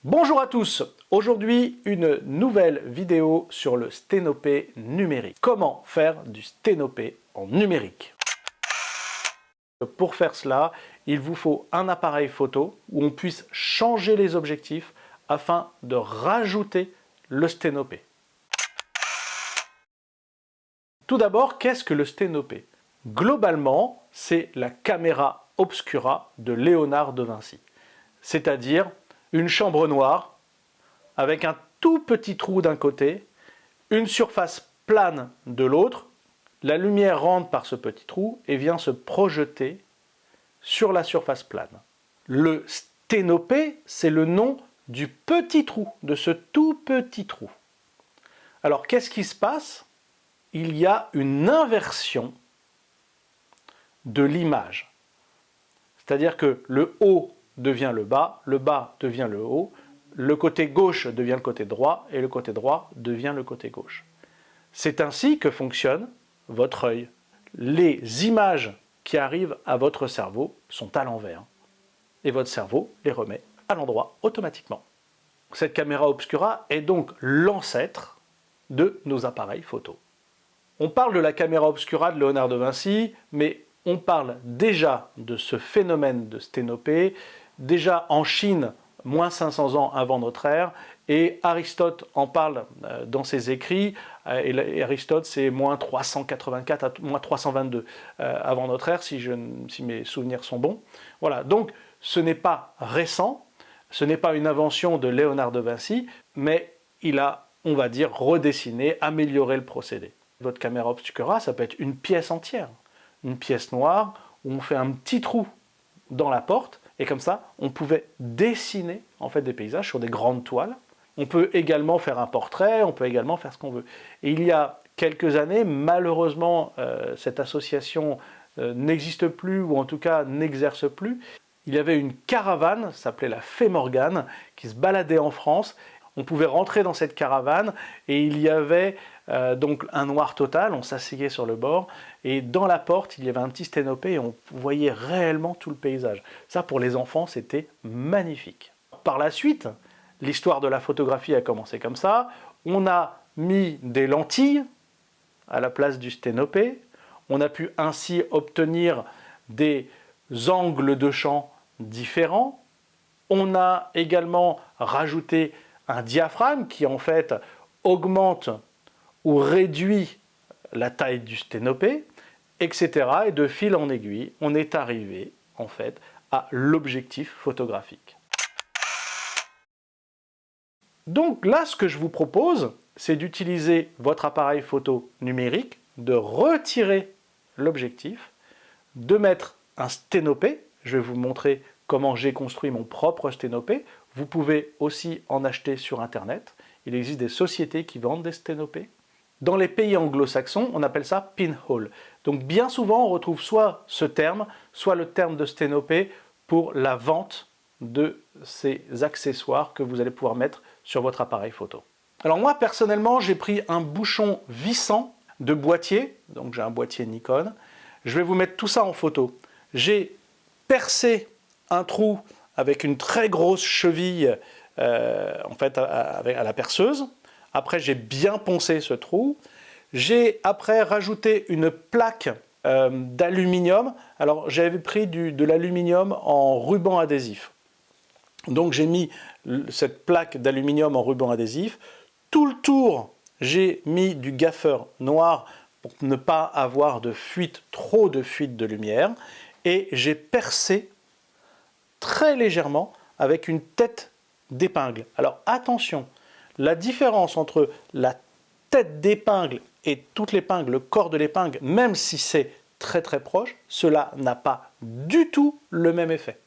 Bonjour à tous, aujourd'hui une nouvelle vidéo sur le sténopé numérique. Comment faire du sténopé en numérique? Pour faire cela, il vous faut un appareil photo où on puisse changer les objectifs afin de rajouter le sténopé. Tout d'abord, qu'est-ce que le sténopé? Globalement, c'est la caméra obscura de Léonard de Vinci, c'est-à-dire une chambre noire avec un tout petit trou d'un côté, une surface plane de l'autre. La lumière rentre par ce petit trou et vient se projeter sur la surface plane. Le sténopé, c'est le nom du petit trou, de ce tout petit trou. Alors, qu'est-ce qui se passe? Il y a une inversion de l'image. C'est-à-dire que le haut devient le bas devient le haut, le côté gauche devient le côté droit et le côté droit devient le côté gauche. C'est ainsi que fonctionne votre œil. Les images qui arrivent à votre cerveau sont à l'envers et votre cerveau les remet à l'endroit automatiquement. Cette caméra obscura est donc l'ancêtre de nos appareils photo. On parle de la caméra obscura de Léonard de Vinci, mais on parle déjà de ce phénomène de sténopé, déjà en Chine, moins 500 ans avant notre ère, et Aristote en parle dans ses écrits, et Aristote c'est moins 384 à moins 322 avant notre ère, si mes souvenirs sont bons. Voilà, donc ce n'est pas récent, ce n'est pas une invention de Léonard de Vinci, mais il a, on va dire, redessiné, amélioré le procédé. Votre caméra obscura, ça peut être une pièce entière, une pièce noire où on fait un petit trou dans la porte et comme ça, on pouvait dessiner en fait des paysages sur des grandes toiles. On peut également faire un portrait, on peut également faire ce qu'on veut. Et il y a quelques années, malheureusement, cette association n'existe plus ou en tout cas n'exerce plus. Il y avait une caravane, ça s'appelait la Fée Morgane, qui se baladait en France. On pouvait rentrer dans cette caravane et il y avait donc un noir total, on s'asseyait sur le bord et dans la porte il y avait un petit sténopé et on voyait réellement tout le paysage. Ça pour les enfants c'était magnifique. Par la suite, l'histoire de la photographie a commencé comme ça, on a mis des lentilles à la place du sténopé, on a pu ainsi obtenir des angles de champ différents, on a également rajouté un diaphragme qui en fait augmente ou réduit la taille du sténopé, etc. Et de fil en aiguille, on est arrivé en fait à l'objectif photographique. Donc là, ce que je vous propose, c'est d'utiliser votre appareil photo numérique, de retirer l'objectif, de mettre un sténopé. Je vais vous montrer comment j'ai construit mon propre sténopé. Vous pouvez aussi en acheter sur Internet. Il existe des sociétés qui vendent des sténopés. Dans les pays anglo-saxons, on appelle ça pinhole. Donc bien souvent, on retrouve soit ce terme, soit le terme de sténopé pour la vente de ces accessoires que vous allez pouvoir mettre sur votre appareil photo. Alors moi, personnellement, j'ai pris un bouchon vissant de boîtier, donc j'ai un boîtier Nikon. Je vais vous mettre tout ça en photo. J'ai percé un trou avec une très grosse cheville en fait, à la perceuse. Après, j'ai bien poncé ce trou. J'ai après rajouté une plaque d'aluminium. Alors, j'avais pris de l'aluminium en ruban adhésif. Donc, j'ai mis cette plaque d'aluminium en ruban adhésif. Tout le tour, j'ai mis du gaffeur noir pour ne pas avoir de fuite, trop de fuite de lumière. Et j'ai percé très légèrement avec une tête d'épingle. Alors attention, la différence entre la tête d'épingle et toute l'épingle, le corps de l'épingle, même si c'est très très proche, cela n'a pas du tout le même effet.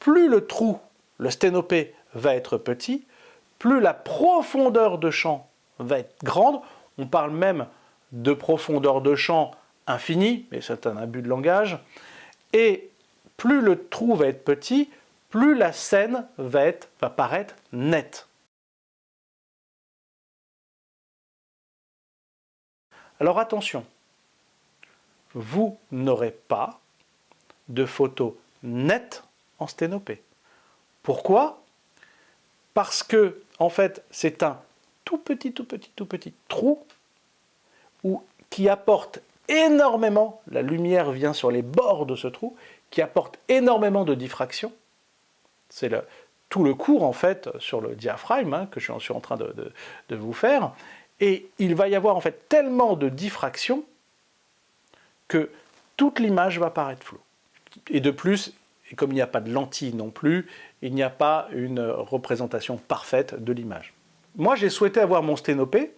Plus le trou, le sténopé, va être petit, plus la profondeur de champ va être grande. On parle même de profondeur de champ infinie, mais c'est un abus de langage. Et plus le trou va être petit, plus la scène va paraître nette. Alors attention, vous n'aurez pas de photos nettes en sténopée. Pourquoi? Parce que, en fait, c'est un tout petit trou qui apporte énormément, la lumière vient sur les bords de ce trou, qui apporte énormément de diffraction. C'est tout le cours, en fait, sur le diaphragme, que je suis en train de vous faire. Et il va y avoir, en fait, tellement de diffraction que toute l'image va paraître floue. Et de plus, et comme il n'y a pas de lentille non plus, il n'y a pas une représentation parfaite de l'image. Moi, j'ai souhaité avoir mon sténopé,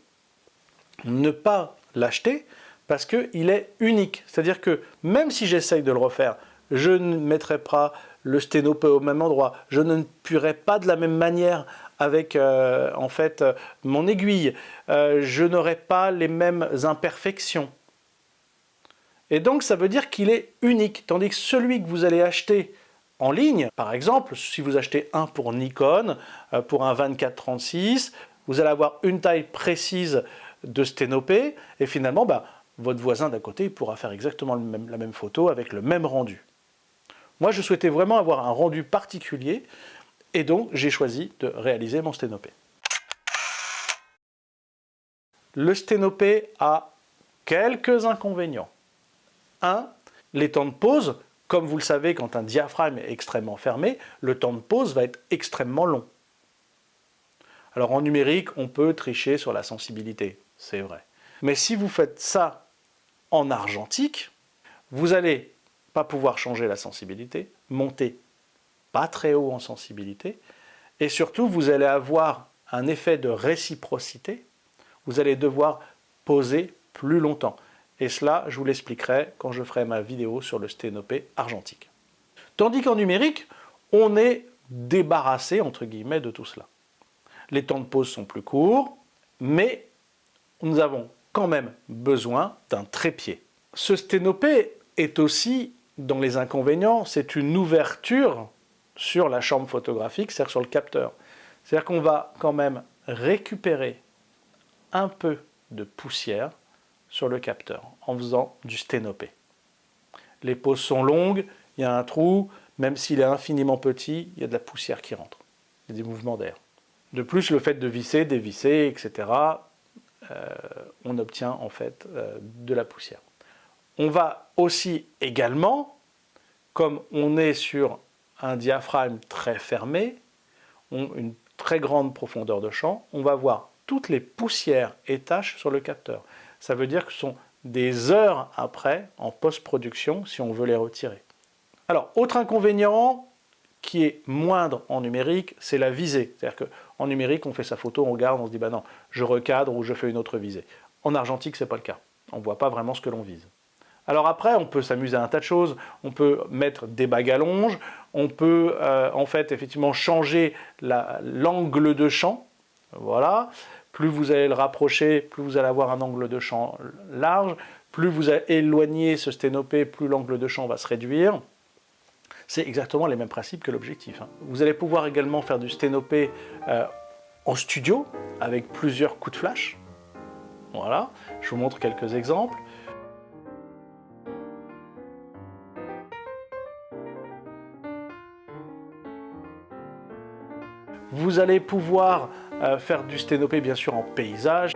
ne pas l'acheter, parce qu'il est unique. C'est-à-dire que même si j'essaye de le refaire, je ne mettrai pas le sténopé au même endroit, je ne puerai pas de la même manière avec en fait mon aiguille, je n'aurai pas les mêmes imperfections. Et donc ça veut dire qu'il est unique, tandis que celui que vous allez acheter en ligne, par exemple, si vous achetez un pour Nikon, pour un 24-36, vous allez avoir une taille précise de sténopé, et finalement, votre voisin d'à côté pourra faire exactement la même photo avec le même rendu. Moi, je souhaitais vraiment avoir un rendu particulier, et donc j'ai choisi de réaliser mon sténopé. Le sténopé a quelques inconvénients. 1. Les temps de pause. Comme vous le savez, quand un diaphragme est extrêmement fermé, le temps de pause va être extrêmement long. Alors en numérique, on peut tricher sur la sensibilité, c'est vrai. Mais si vous faites ça en argentique, vous n'allez pas pouvoir changer la sensibilité, monter pas très haut en sensibilité, et surtout vous allez avoir un effet de réciprocité, vous allez devoir poser plus longtemps. Et cela, je vous l'expliquerai quand je ferai ma vidéo sur le sténopé argentique. Tandis qu'en numérique, on est débarrassé, entre guillemets, de tout cela. Les temps de pause sont plus courts, mais nous avons quand même besoin d'un trépied. Ce sténopé est aussi, dans les inconvénients, c'est une ouverture sur la chambre photographique, c'est-à-dire sur le capteur. C'est-à-dire qu'on va quand même récupérer un peu de poussière sur le capteur en faisant du sténopé. Les pauses sont longues, il y a un trou, même s'il est infiniment petit, il y a de la poussière qui rentre. Il y a des mouvements d'air. De plus, le fait de visser, dévisser, etc., on obtient en fait de la poussière. On va aussi également, comme on est sur un diaphragme très fermé, une très grande profondeur de champ, on va voir toutes les poussières et taches sur le capteur. Ça veut dire que ce sont des heures après, en post-production, si on veut les retirer. Alors, autre inconvénient qui est moindre en numérique, c'est la visée. C'est-à-dire qu'en numérique, on fait sa photo, on regarde, on se dit, non, je recadre ou je fais une autre visée. En argentique, ce n'est pas le cas. On ne voit pas vraiment ce que l'on vise. Alors après, on peut s'amuser à un tas de choses. On peut mettre des bagues à longe, on peut en fait effectivement changer l'angle de champ. Voilà. Plus vous allez le rapprocher, plus vous allez avoir un angle de champ large. Plus vous allez éloigner ce sténopé, plus l'angle de champ va se réduire. C'est exactement les mêmes principes que l'objectif. Vous allez pouvoir également faire du sténopé en studio avec plusieurs coups de flash. Voilà, je vous montre quelques exemples. Vous allez pouvoir faire du sténopé bien sûr en paysage.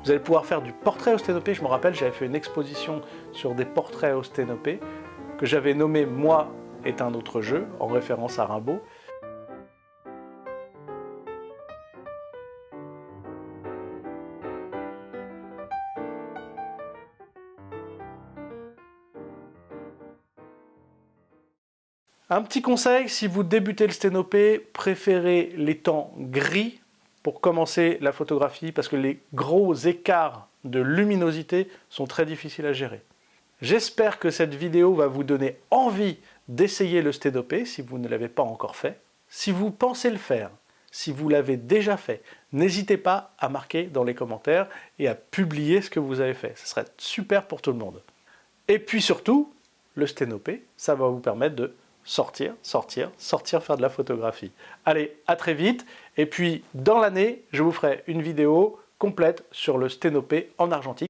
Vous allez pouvoir faire du portrait au sténopé. Je me rappelle, j'avais fait une exposition sur des portraits au sténopé que j'avais nommé « Moi est un autre jeu » en référence à Rimbaud. Un petit conseil, si vous débutez le sténopé, préférez les temps gris pour commencer la photographie parce que les gros écarts de luminosité sont très difficiles à gérer. J'espère que cette vidéo va vous donner envie d'essayer le sténopé si vous ne l'avez pas encore fait. Si vous pensez le faire, si vous l'avez déjà fait, n'hésitez pas à marquer dans les commentaires et à publier ce que vous avez fait. Ce serait super pour tout le monde. Et puis surtout, le sténopé, ça va vous permettre de sortir, sortir, sortir faire de la photographie. Allez, à très vite. Et puis, dans l'année, je vous ferai une vidéo complète sur le sténopé en argentique.